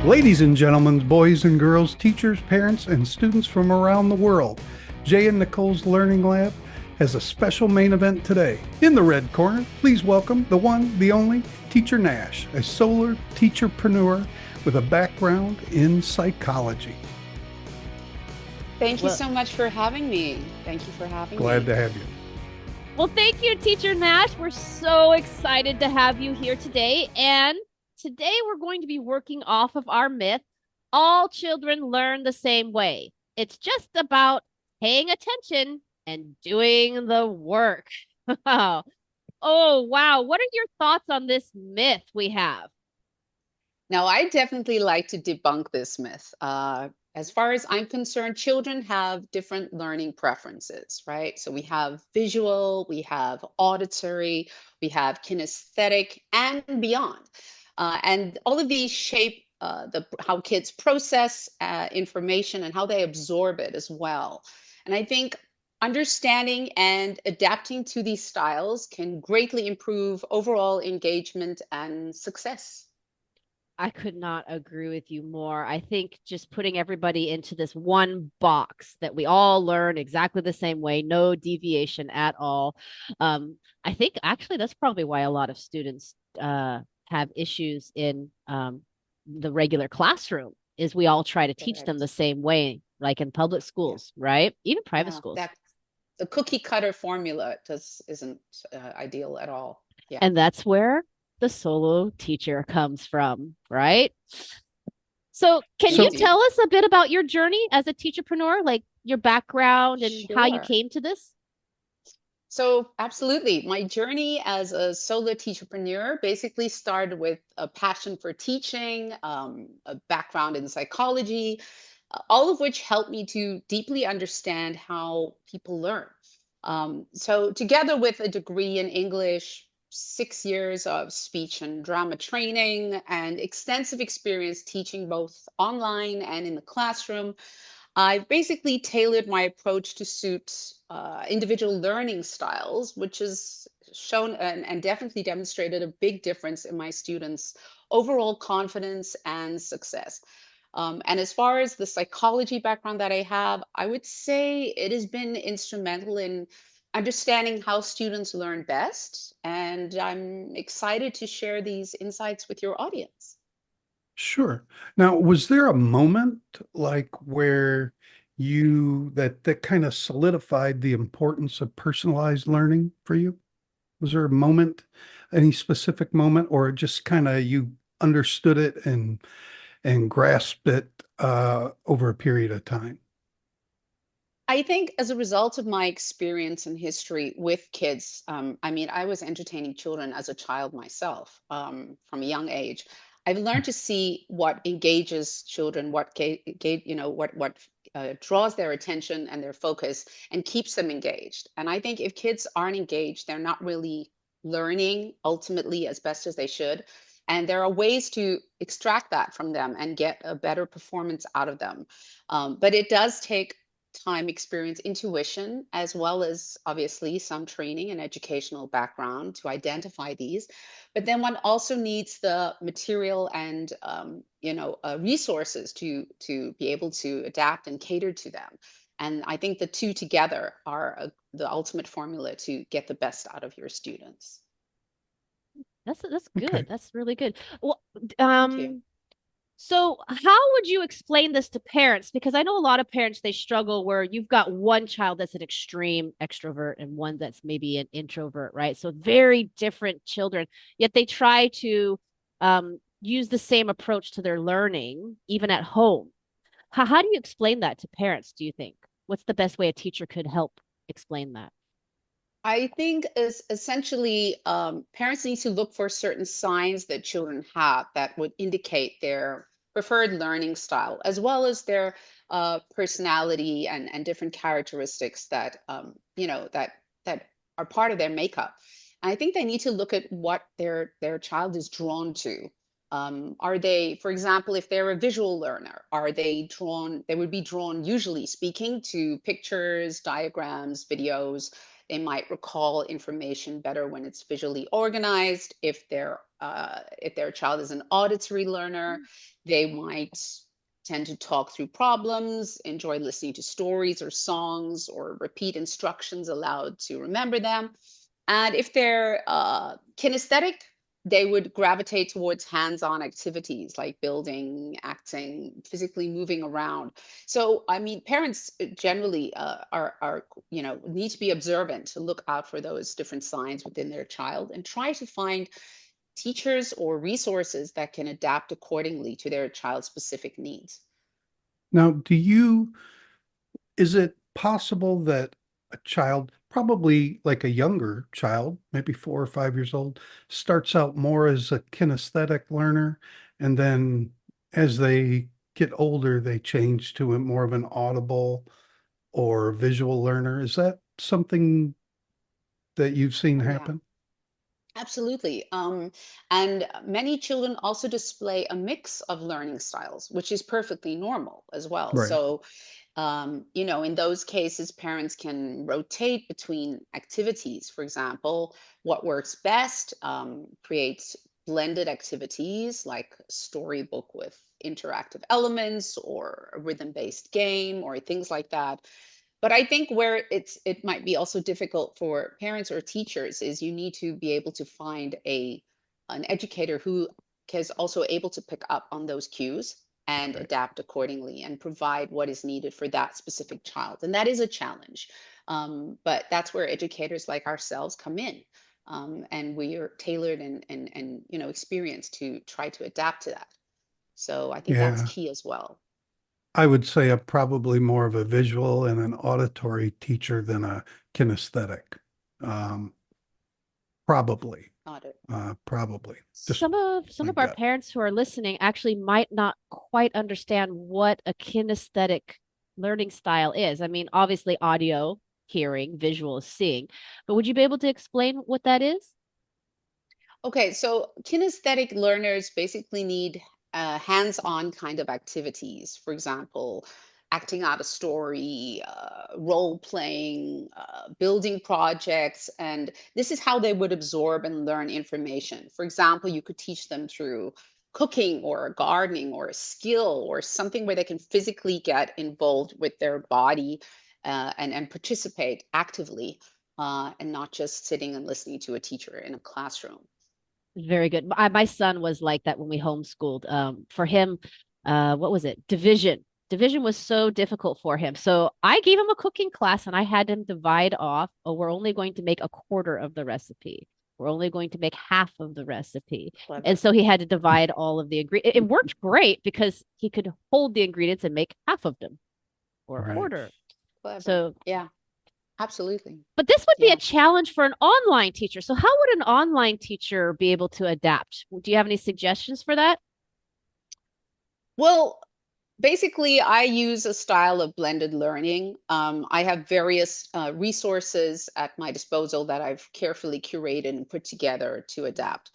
Ladies and gentlemen, boys and girls, teachers, parents, and students from around the world, Jay and Nicole's Learning Lab has a special main event today. In the red corner, please welcome the one, the only, Teacher Nash, a solar teacherpreneur with a background in psychology. Thank you so much for having me. Thank you for having Glad me. to have you. Well, thank you, Teacher Nash. We're so excited to have you here today. And today we're going to be working off of our myth all children learn the same way. It's just about paying attention and doing the work. Oh, wow. What are your thoughts on this myth we have? Now, I definitely like to debunk this myth. As far as I'm concerned, children have different learning preferences, right? So we have visual, we have auditory, we have kinesthetic, and beyond. And all of these shape how kids process information and how they absorb it as well. And I think understanding and adapting to these styles can greatly improve overall engagement and success. I could not agree with you more. I think just putting everybody into this one box that we all learn exactly the same way, no deviation at all. I think actually that's probably why a lot of students have issues in the regular classroom is we all try to teach them the Correct. same way, like in public Yeah. schools, right? Even private Yeah. schools. That the cookie cutter formula just isn't ideal at all. Yeah. And that's where the solo teacher comes from, right? So, can you So, Indeed. tell us a bit about your journey as a teacherpreneur, like your background and how you Sure. came to this? So, absolutely. My journey as a solo teacherpreneur basically started with a passion for teaching, a background in psychology, all of which helped me to deeply understand how people learn. So, together with a degree in English, 6 years of speech and drama training, and extensive experience teaching both online and in the classroom, I've basically tailored my approach to suit individual learning styles, which has shown and definitely demonstrated a big difference in my students' overall confidence and success. And as far as the psychology background that I have, I would say it has been instrumental in understanding how students learn best. And I'm excited to share these insights with your audience. sure. Now, was there a moment like where that kind of solidified the importance of personalized learning for you? Was there a moment, any specific moment, or just kind of you understood it and grasped it over a period of time? I think as a result of my experience in history with kids, I mean, I was entertaining children as a child myself from a young age. I've learned to see what engages children, what draws their attention and their focus and keeps them engaged. And I think if kids aren't engaged, they're not really learning ultimately as best as they should. And there are ways to extract that from them and get a better performance out of them. But it does take time, experience, intuition, as well as obviously some training and educational background to identify these. But then one also needs the material and resources to be able to adapt and cater to them. And I think the two together are the ultimate formula to get the best out of your students. That's Okay. good. That's really good. Well, Thank you. so how would you explain this to parents? Because I know a lot of parents they struggle where you've got one child that's an extreme extrovert and one that's maybe an introvert, right? So very different children, yet they try to use the same approach to their learning, even at home. How do you explain that to parents, do you think? What's the best way a teacher could help explain that? I think is essentially parents need to look for certain signs that children have that would indicate their preferred learning style, as well as their personality and different characteristics that that are part of their makeup. And I think they need to look at what their child is drawn to. Are they, for example, if they're a visual learner, are they drawn? They would be drawn, usually speaking, to pictures, diagrams, videos They might recall information better when it's visually organized. If their child is an auditory learner, they might tend to talk through problems, enjoy listening to stories or songs, or repeat instructions aloud to remember them. And if they're kinesthetic, they would gravitate towards hands-on activities like building, acting, physically moving around. So, I mean, parents generally are need to be observant to look out for those different signs within their child and try to find teachers or resources that can adapt accordingly to their child's specific needs. Now, is it possible that a child, probably like a younger child, maybe 4 or 5 years old, starts out more as a kinesthetic learner, and then as they get older, they change to more of an audible or visual learner? Is that something that you've seen Oh, yeah. happen? Absolutely. And many children also display a mix of learning styles, which is perfectly normal as well. Right, So, in those cases, parents can rotate between activities. For example, what works best creates blended activities like a storybook with interactive elements or a rhythm-based game or things like that. But I think where it might be also difficult for parents or teachers is you need to be able to find an educator who is also able to pick up on those cues and right. adapt accordingly and provide what is needed for that specific child. And that is a challenge. But that's where educators like ourselves come in. And we are tailored and experienced to try to adapt to that. So I think that's Yeah. key as well. I would say I'm probably more of a visual and an auditory teacher than a kinesthetic. Um, probably, Got it. probably. Just Some my of our gut. parents who are listening actually might not quite understand what a kinesthetic learning style is. I mean, obviously audio, hearing, visual, seeing, but would you be able to explain what that is? Okay, so kinesthetic learners basically need hands-on kind of activities. For example, acting out a story, role playing, building projects, and this is how they would absorb and learn information. For example, you could teach them through cooking or gardening or a skill or something where they can physically get involved with their body and participate actively and not just sitting and listening to a teacher in a classroom. Very good. My son was like that when we homeschooled. For him, what was it? Division. Division was so difficult for him. So I gave him a cooking class and I had him divide off, oh, we're only going to make a quarter of the recipe. We're only going to make half of the recipe. And Clever. so he had to divide all of the ingredients. It worked great because he could hold the ingredients and make half of them or a Right. quarter. Clever. So, Yeah, absolutely. but this would be a Yeah. challenge for an online teacher. So, how would an online teacher be able to adapt? Do you have any suggestions for that? Well, basically, I use a style of blended learning. I have various resources at my disposal that I've carefully curated and put together to adapt.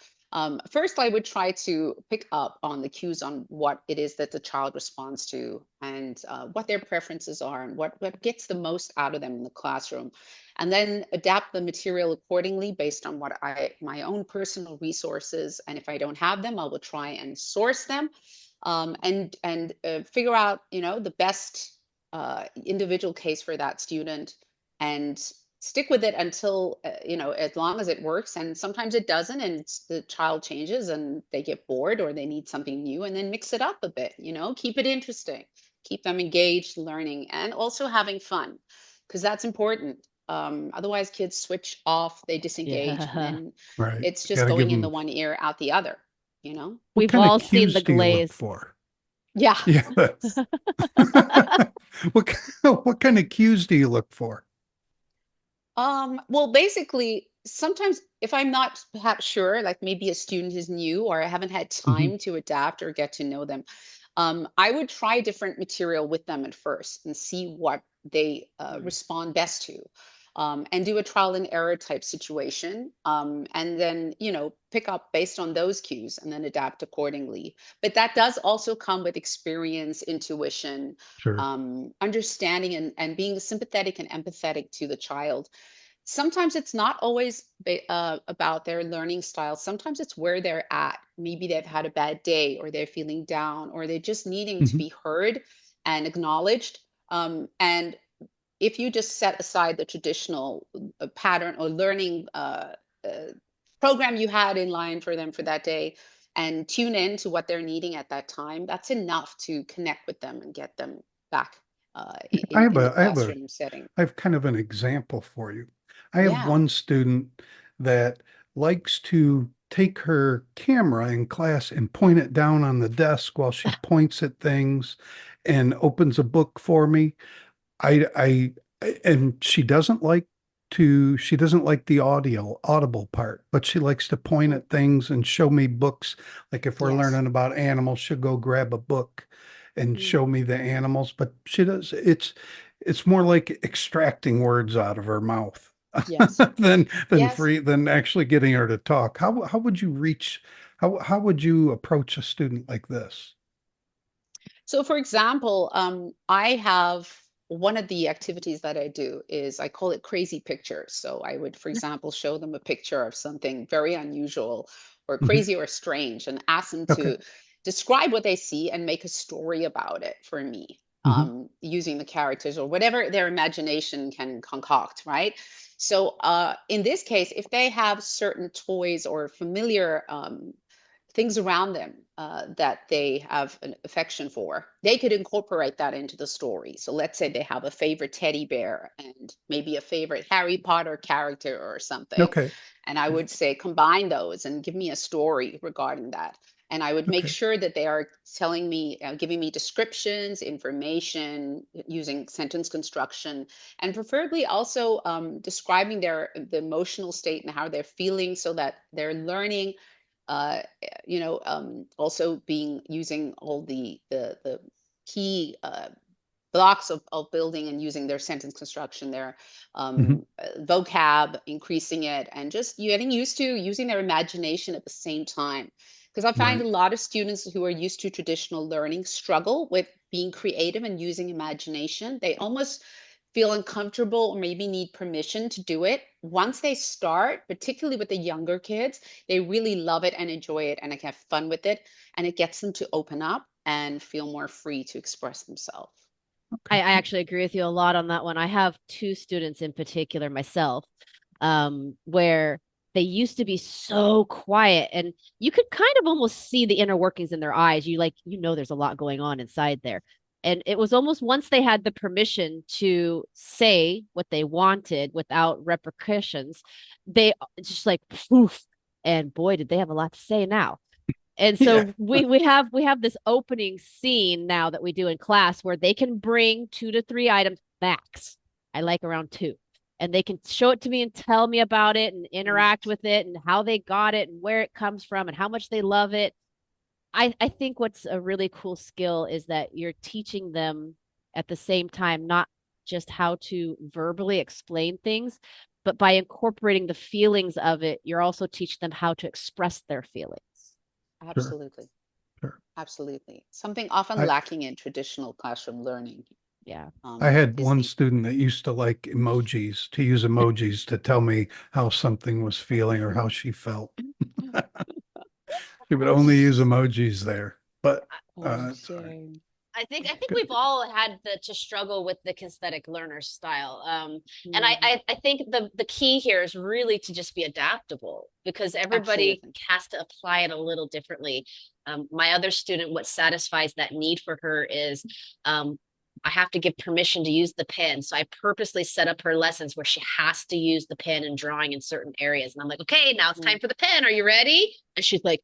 First, I would try to pick up on the cues on what it is that the child responds to and what their preferences are and what gets the most out of them in the classroom. And then adapt the material accordingly based on my own personal resources. And if I don't have them, I will try and source them and figure out the best individual case for that student and stick with it until as long as it works. And sometimes it doesn't, and the child changes and they get bored or they need something new, and then mix it up a bit. Keep it interesting, keep them engaged, learning, and also having fun, because that's important. Otherwise kids switch off, they disengage, and Yeah. then Right. it's just Got to give going in the them, one ear out the other. what We've kind of all seen the cues do you look glaze. for? Yeah. Yes. What kind of cues do you look for? Well, basically, sometimes if I'm not perhaps sure, like maybe a student is new or I haven't had Mhm. time to adapt or get to know them, I would try different material with them at first and see what they respond best to. And do a trial and error type situation. And then, pick up based on those cues and then adapt accordingly. But that does also come with experience, intuition, Sure. understanding and being sympathetic and empathetic to the child. Sometimes it's not always about their learning style. Sometimes it's where they're at. Maybe they've had a bad day, or they're feeling down, or they're just needing to Mhm. be heard and acknowledged. And if you just set aside the traditional pattern or learning uh, program you had in line for them for that day and tune in to what they're needing at that time, that's enough to connect with them and get them back in the classroom setting. I have kind of an example for you. I have Yeah. one student that likes to take her camera in class and point it down on the desk while she points at things and opens a book for me. And she doesn't like the audible part, but she likes to point Mm. at things and show me books. Like if we're Yes. learning about animals, she'll go grab a book and Mm. show me the animals, but it's more like extracting words out of her mouth Yes. Yes. than actually getting her to talk. How would you reach how would you approach a student like this? So, for example, I have one of the activities that I do is I call it crazy pictures. So, I would, for example, show them a picture of something very unusual or Mhm. crazy or strange and ask them Okay. to describe what they see and make a story about it for me, Mhm. using the characters or whatever their imagination can concoct, right? So, in this case, if they have certain toys or familiar things around them that they have an affection for, they could incorporate that into the story. So let's say they have a favorite teddy bear and maybe a favorite Harry Potter character or something. Okay. And I would say combine those and give me a story regarding that. And I would make Okay. sure that they are telling me, giving me descriptions, information, using sentence construction, and preferably also describing the emotional state and how they're feeling, so that they're learning also being using all the key blocks of building and using their sentence construction, their Mhm. vocab, increasing it, and just getting used to using their imagination at the same time. Because I find a Right. lot of students who are used to traditional learning struggle with being creative and using imagination. They almost feel uncomfortable or maybe need permission to do it. Once they start, particularly with the younger kids, they really love it and enjoy it and have fun with it. And it gets them to open up and feel more free to express themselves. Okay. I actually agree with you a lot on that one. I have two students in particular myself, where they used to be so quiet and you could kind of almost see the inner workings in their eyes. There's a lot going on inside there. And it was almost once they had the permission to say what they wanted without repercussions, they just like poof. And boy, did they have a lot to say now. And Yeah. so we have this opening scene now that we do in class where they can bring 2 to 3 items max. I like around two. And they can show it to me and tell me about it and Mm. interact with it and how they got it and where it comes from and how much they love it. I think what's a really cool skill is that you're teaching them at the same time not just how to verbally explain things, but by incorporating the feelings of it, you're also teaching them how to express their feelings. Sure. Absolutely. Sure. Absolutely. Something often I lacking in traditional classroom learning Yeah. I had is one the. student that used to like emojis, to use emojis to tell me how something was feeling or how she felt. She would only use emojis there, but Oh, it's all right. shame. I think we've all had to struggle with the kinesthetic learner style. And I, Mhm. I I think the key here is really to just be adaptable because everybody Absolutely. has to apply it a little differently. My other student, what satisfies that need for her is I have to give permission to use the pen. So I purposely set up her lessons where she has to use the pen and drawing in certain areas. And I'm like, okay, now it's Mm. time for the pen. Are you ready? And she's like,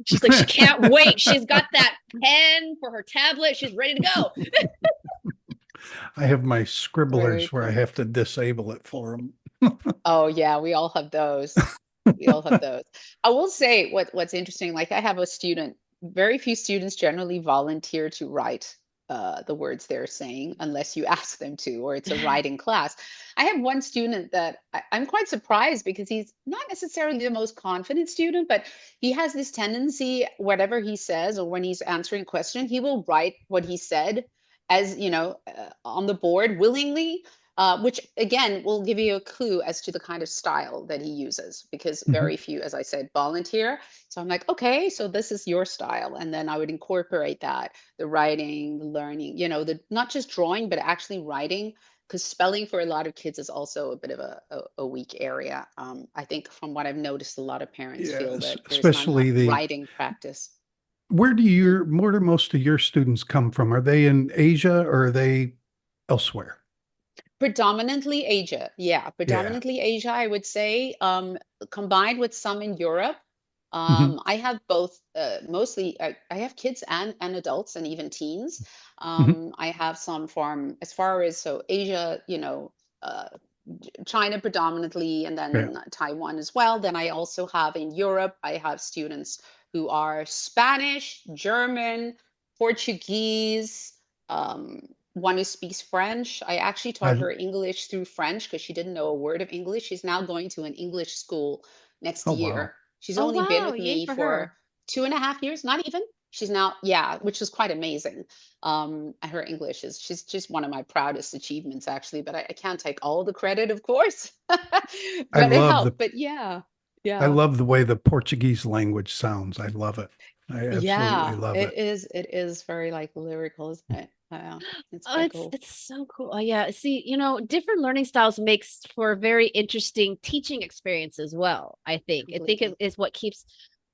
she can't wait. She's got that pen for her tablet. She's ready to go. I have my Very scribblers where I cool. have to disable it for them. Oh yeah, we all have those. We all have those. I will say what's interesting, like I have a student, very few students generally volunteer to write the words they're saying unless you ask them to, or it's a writing class. I have one student that I'm quite surprised because he's not necessarily the most confident student, but he has this tendency, whatever he says, or when he's answering a question, he will write what he said as, on the board willingly, which again will give you a clue as to the kind of style that he uses, because Mhm. very few, as I said, volunteer. So I'm like, okay, so this is your style. And then I would incorporate that, the writing, the learning, the not just drawing, but actually writing, because spelling for a lot of kids is also a bit of a weak area. I think from what I've noticed, a lot of parents feel Yes, that there's not enough especially writing practice. where do most of your students come from? Are they in Asia or are they elsewhere? Predominantly Asia. Yeah, Yeah. predominantly Asia, I would say, combined with some in Europe. Hmm. I have both, mostly, I have kids and adults and even teens. Hmm. I have some from as far as so Asia, China predominantly, and Yeah. then Taiwan as well. Then I also have in Europe, I have students who are Spanish, German, Portuguese, one who speaks French. I actually taught I, her English through French because she didn't know a word of English. She's now going to an English school next oh, year. wow. She's Oh, only been wow. with Yay me for for her. 2.5 years, not even. She's now, yeah, which is quite amazing. Her English is she's just one of my proudest achievements, actually, but I can't take all the credit, of course. I But it love the helped. But yeah, I yeah, love the way the Portuguese language sounds. I love it. I absolutely yeah. love It it. is. It is very like lyrical, isn't it? It's Oh, quite it's cool. it's so cool. Oh yeah. See, different learning styles makes for a very interesting teaching experience as well, I think. I think it Completely. is what keeps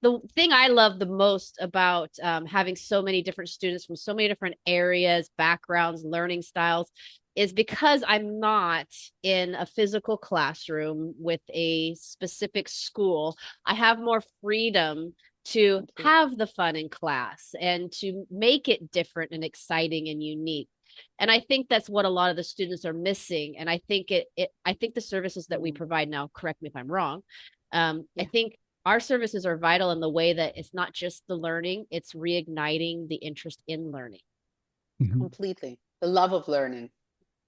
the thing I love the most about having so many different students from so many different areas, backgrounds, learning styles, is because I'm not in a physical classroom with a specific school. I have more freedom to Completely. have the fun in class and to make it different and exciting and unique. And I think that's what a lot of the students are missing. And I think I think the services that we Mm, provide now, correct me if I'm wrong, I yeah, think our services are vital in the way that it's not just the learning, it's reigniting the interest in learning. Mhm. completely. The love of learning.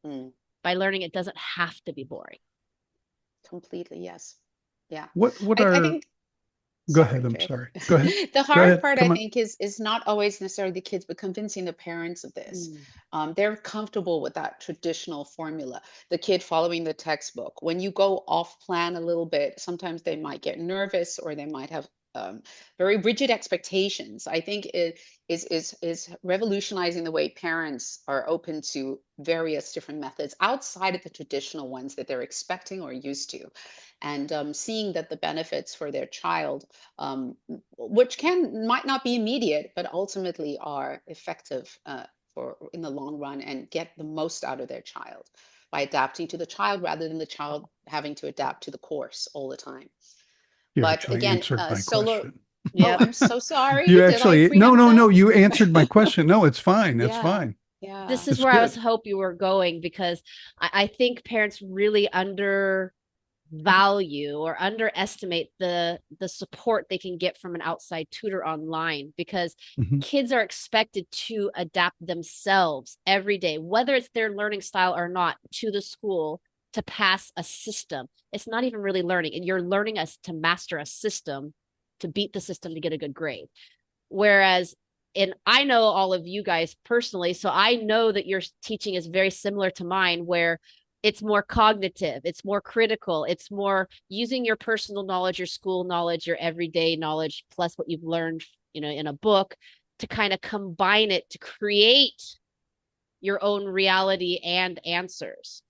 Mm, By learning, it doesn't have to be boring. completely. Yes. Yeah. What I are think. Go ahead, Sorry, I'm Jay. sorry. Go ahead. The Go hard ahead. part, I Come on. think, is not always necessarily the kids, but convincing the parents of this. Mm. They're comfortable with that traditional formula, the kid following the textbook. When you go off plan a little bit, sometimes they might get nervous or they might have very rigid expectations. I think it is revolutionizing the way parents are open to various different methods outside of the traditional ones that they're expecting or used to, and seeing that the benefits for their child, which can might not be immediate, but ultimately are effective for in the long run, and get the most out of their child by adapting to the child rather than the child having to adapt to the course all the time. You But actually again, answered my solo. question. Oh, Yep. I'm so sorry. You Did I actually, no, preempt no, that? no, you answered my question. No, it's fine. It's Yeah, fine. yeah, This is It's where I was good. hope you were going because I think parents really undervalue or underestimate the support they can get from an outside tutor online, because Hmm. kids are expected to adapt themselves every day, whether it's their learning style or not, to the school to pass a system. It's not even really learning, and you're learning us to master a system to beat the system to get a good grade. Whereas, and I know all of you guys personally, so I know that your teaching is very similar to mine, where it's more cognitive, it's more critical, it's more using your personal knowledge, your school knowledge, your everyday knowledge, plus what you've learned, in a book, to kind of combine it to create your own reality and answers.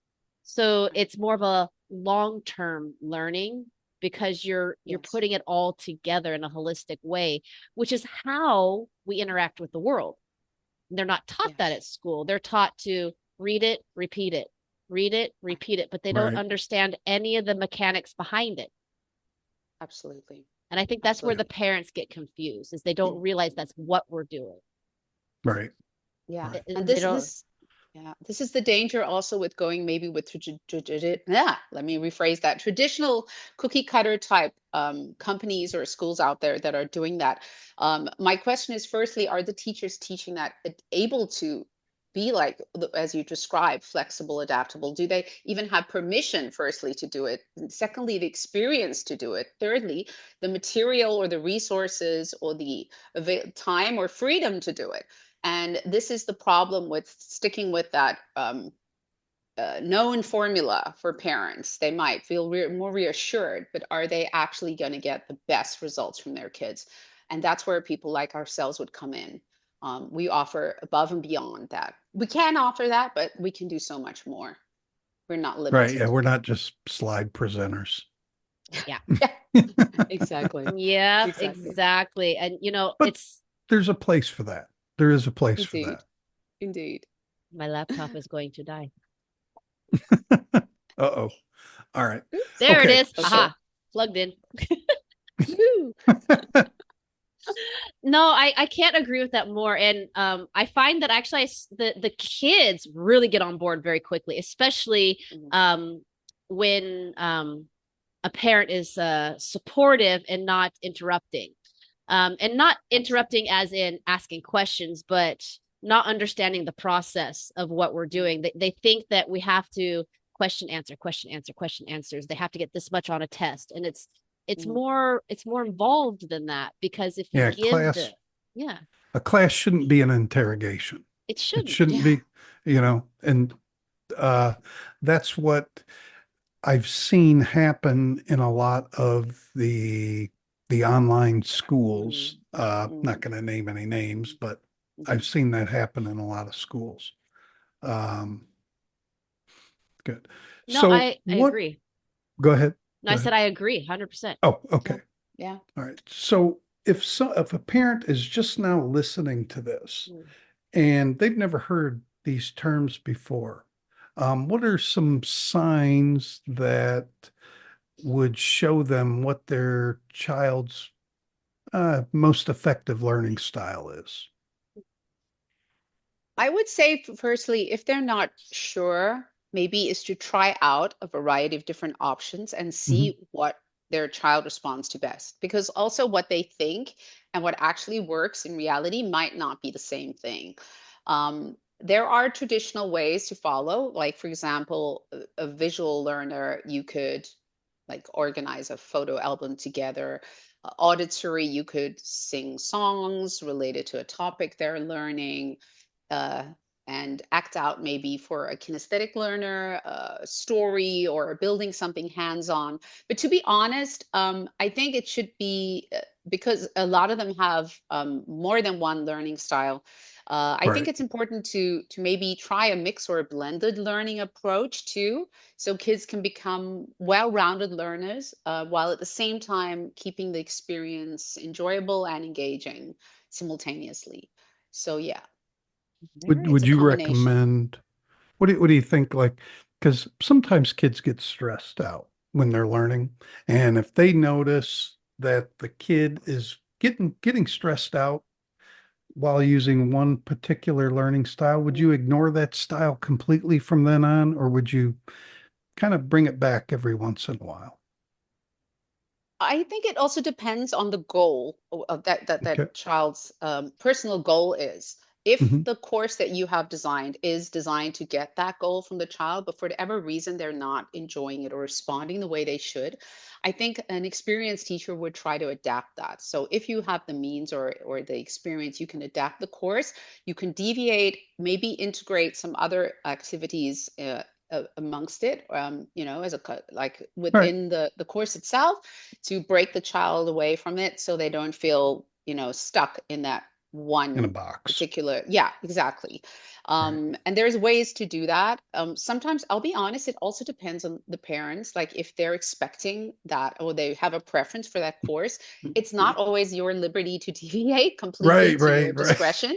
So right. it's more of a long-term learning because you're Yes, putting it all together in a holistic way, which is how we interact with the world. They're not taught that yes, at school. They're taught to read it, repeat it, read it, right. repeat it, but they don't Right. understand any of the mechanics behind it. Absolutely, And I think that's where Yeah. the absolutely. parents get confused, is they don't realize that's what we're doing. Right. Yeah, Right. and They don't. this is the danger also with going maybe with yeah, let me rephrase that, traditional cookie cutter type companies or schools out there that are doing that. My question is, firstly, are the teachers teaching that able to be like, as you described, flexible, adaptable? Do they even have permission, firstly, to do it? And secondly, the experience to do it? Thirdly, the material or the resources or the time or freedom to do it? And this is the problem with sticking with that known formula for parents. They might feel more reassured, but are they actually going to get the best results from their kids? And that's where people like ourselves would come in. We offer above and beyond that. We can offer that, but we can do so much more. We're not Right. Yeah. limited. We're not just slide presenters. Yeah. Yeah, exactly. Yep, Exactly. exactly. And But it's there's a place for that. There is a place for Indeed. that. Indeed. my laptop is going to die. Uh-oh. All right. Oops. There it Okay. is. Okay. Aha, plugged in. Woo. No, I can't agree with that more. And I find that actually the kids really get on board very quickly, especially Mhm. when a parent is supportive and not interrupting. And not interrupting as in asking questions, but not understanding the process of what we're doing. They think that we have to question, answer, question, answer, question, answers. They have to get this much on a test. And Mhm. it's more involved than that because if you Yeah. give the yeah, A class shouldn't be an interrogation. it It shouldn't. shouldn't Yeah. be, and uh, that's what I've seen happen in a lot of the online schools. Mm. Not Mm. going to name any names, but I've Mhm. seen that happen in a lot of schools. Um, good. No, So I what, agree. go ahead. No, Go I ahead. said I agree 100%. Oh, Yeah. okay. Yeah. All right. So if a parent is just now listening to this Mm. and they've never heard these terms before, what are some signs that would show them what their child's most effective learning style is? I would say, firstly, if they're not sure, maybe is to try out a variety of different options and Hmm. see what their child responds to best. Because also what they think and what actually works in reality might not be the same thing. There are traditional ways to follow, like, for example, a visual learner, you could like organize a photo album together. Auditory, you could sing songs related to a topic they're learning, uh, and act out maybe for a kinesthetic learner, a story, or building something hands-on. But to be honest, I think it should be because a lot of them have more than one learning style. I think Right. it's important to maybe try a mix or a blended learning approach too, so kids can become well-rounded learners while at the same time keeping the experience enjoyable and engaging simultaneously. So yeah. Would Very It's would a you combination. recommend what do you think like because sometimes kids get stressed out when they're learning and if they notice that the kid is getting stressed out while using one particular learning style, would you Mm. ignore that style completely from then on, or would you kind of bring it back every once in a while? I think it also depends on the goal of Okay. that child's personal goal is. If Hmm. the course that you have designed is designed to get that goal from the child, but for whatever reason they're not enjoying it or responding the way they should, I think an experienced teacher would try to adapt that. So if you have the means or the experience, you can adapt the course. You can deviate, maybe integrate some other activities amongst it, as like Right. within the course itself, to break the child away from it so they don't feel, stuck in that In a one box. particular. Yeah, exactly. Right. And there's ways to do that. Sometimes, I'll be honest, it also depends on the parents. Like if they're expecting that or they have a preference for that course, it's not always your liberty to deviate completely Right, to your right, right. discretion.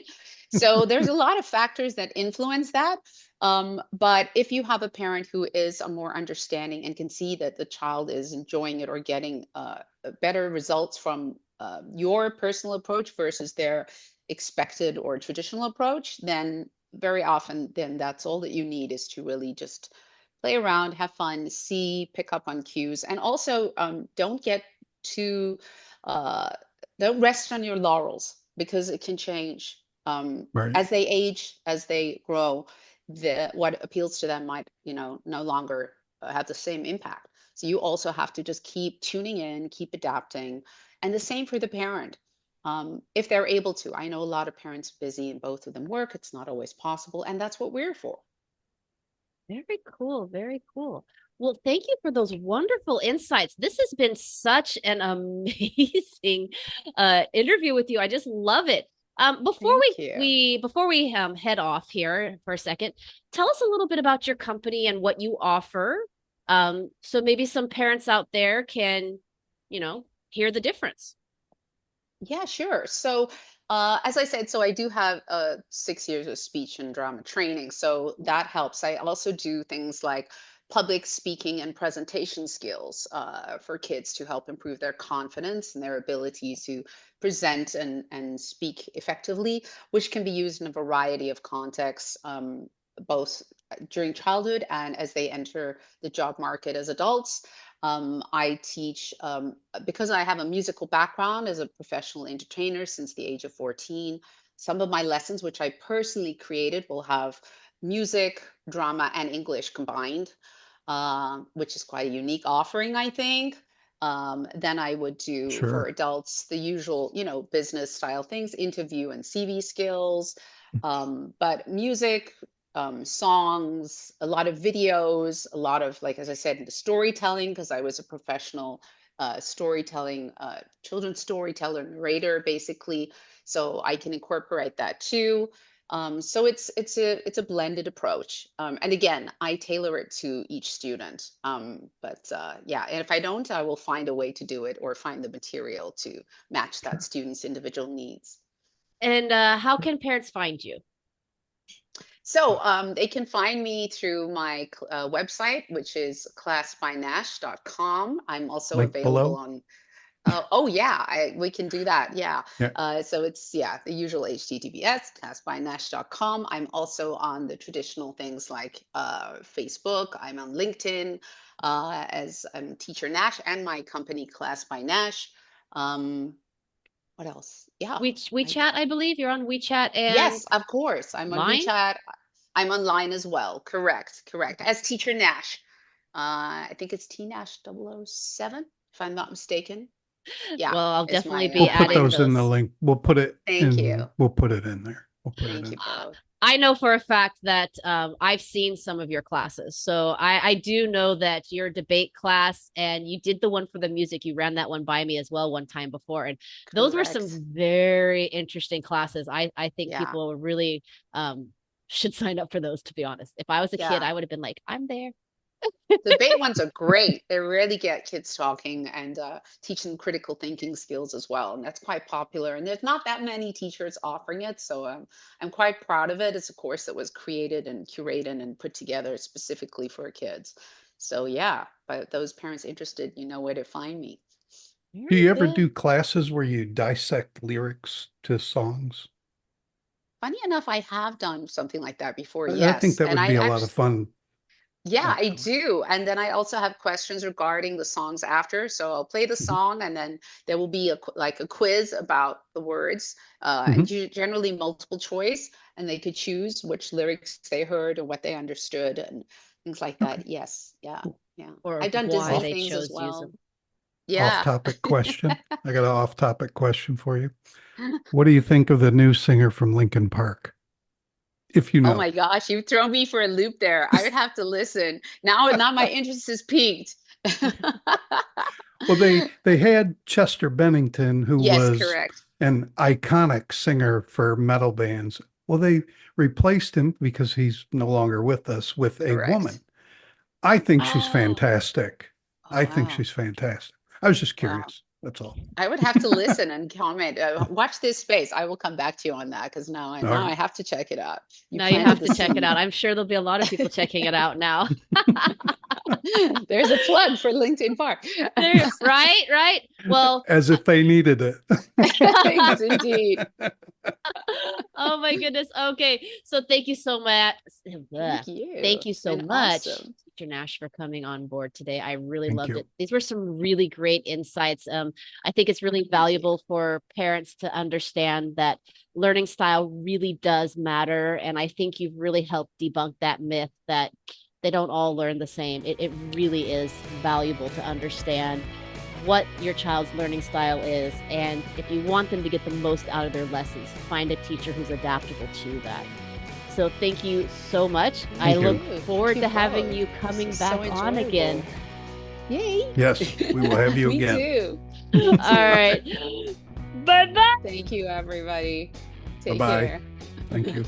So there's a lot of factors that influence that. But if you have a parent who is a more understanding and can see that the child is enjoying it or getting better results from your personal approach versus their expected or traditional approach, then very often then that's all that you need, is to really just play around, have fun, see, pick up on cues, and also don't get too uh, don't rest on your laurels, because it can change Right. as they age, as they grow. What appeals to them might, no longer have the same impact. So you also have to just keep tuning in, keep adapting, and the same for the parent. If they're able to. I know a lot of parents busy and both of them work. It's not always possible, and that's what we're for. Very cool. Very cool. Well, thank you for those wonderful insights. This has been such an amazing interview with you. I just love it. Before Thank you. we head off here for a second, tell us a little bit about your company and what you offer. So maybe some parents out there can, hear the difference. Yeah, sure. So, as I said, so I do have 6 years of speech and drama training, so that helps. I also do things like public speaking and presentation skills for kids to help improve their confidence and their ability to present and speak effectively, which can be used in a variety of contexts, both during childhood and as they enter the job market as adults. I teach because I have a musical background as a professional entertainer since the age of 14. Some of my lessons, which I personally created, will have music, drama, and English combined, which is quite a unique offering, I think. Then I would do for Sure. adults the usual, business style things, interview and CV skills. But music, songs, a lot of videos, a lot of, like, as I said, the storytelling, because I was a professional storytelling, children's storyteller, narrator, basically. So I can incorporate that too. So it's a blended approach. And again, I tailor it to each student. But yeah, and if I don't, I will find a way to do it or find the material to match that Sure. student's individual needs. And how can parents find you? So they can find me through my website, which is classbynash.com. I'm also Link available below. on, oh yeah, we can do that. Yeah. Yeah. So it's, yeah, the usual HTTPS, classbynash.com. I'm also on the traditional things like Facebook. I'm on LinkedIn as Teacher Nash and my company Class by Nash. Um, what else? Yeah. WeChat, I believe you're on WeChat and Yes, of course. I'm on Line. WeChat. I'm online as well. Correct, correct. As Teacher Nash. I think it's T Nash 007, if I'm not mistaken. Yeah, Well, I'll is definitely my be We'll put adding those in the those. link. We'll put it thank you. in, we'll put it in there. We'll put it Thank you in. both. I know for a fact that I've seen some of your classes. So I do know that your debate class and you did the one for the music. You ran that one by me as well one time before. And those were some Correct. very interesting classes. I think Yeah, people really should sign up for those, to be honest. If I was a kid, yeah. I would have been like, I'm there. The debate ones are great. They really get kids talking and teach them critical thinking skills as well. And that's quite popular. And there's not that many teachers offering it. So I'm quite proud of it. It's a course that was created and curated and put together specifically for kids. So yeah, but those parents interested, you know where to find me. Do Very you ever good. do classes where you dissect lyrics to songs? Funny enough, I have done something like that before. I think Yes. that And would I be a lot of actually, fun, yeah, I actually. do. And then I also have questions regarding the songs after. So I'll play the Mhm. song and then there will be like a quiz about the words, and Mhm. generally multiple choice, and they could choose which lyrics they heard or what they understood and things like Okay. that. Yes. Yeah. Cool. Yeah. Or I've done why Disney Off they things as chose use well. them. Yeah. Off-topic question. I got an off-topic question for you. What do you think of the new singer from Linkin Park? If you Oh know. my gosh, you've thrown me for a loop there. I would have to listen. Now my interest is piqued. Well, they had Chester Bennington, who Yes, was correct. an iconic singer for metal bands. Well, they replaced him because he's no longer with us with a woman. Correct. I think she's Oh, fantastic. Oh, I think wow. she's fantastic. I was just Wow. curious. That's all. I would have to listen and comment. Watch this space. I will come back to you on that because All now right. I have to check it out. You now you planted have the to check it seed. out. I'm sure there'll be a lot of people checking it out now. There's a plug for LinkedIn Park. There, right, right. Well, As if they needed it. Thanks indeed. oh my goodness. Okay. So thank you so much. Thank you. Thank you It's so been much, awesome. Teacher Nash, for coming on board today. I really Thank loved you. it. These were some really great insights. I think it's really Thank you. valuable for parents to understand that learning style really does matter. And I think you've really helped debunk that myth that they don't all learn the same. It really is valuable to understand what your child's learning style is. And if you want them to get the most out of their lessons, find a teacher who's adaptable to that. So thank you so much. I Thank you. look forward Thank to having both. you This coming is back so on again. enjoyable. Yay. Yes, we will have you Me again. too. All Me too. right. Bye-bye. Thank you, everybody. Take Bye-bye. care. Thank you.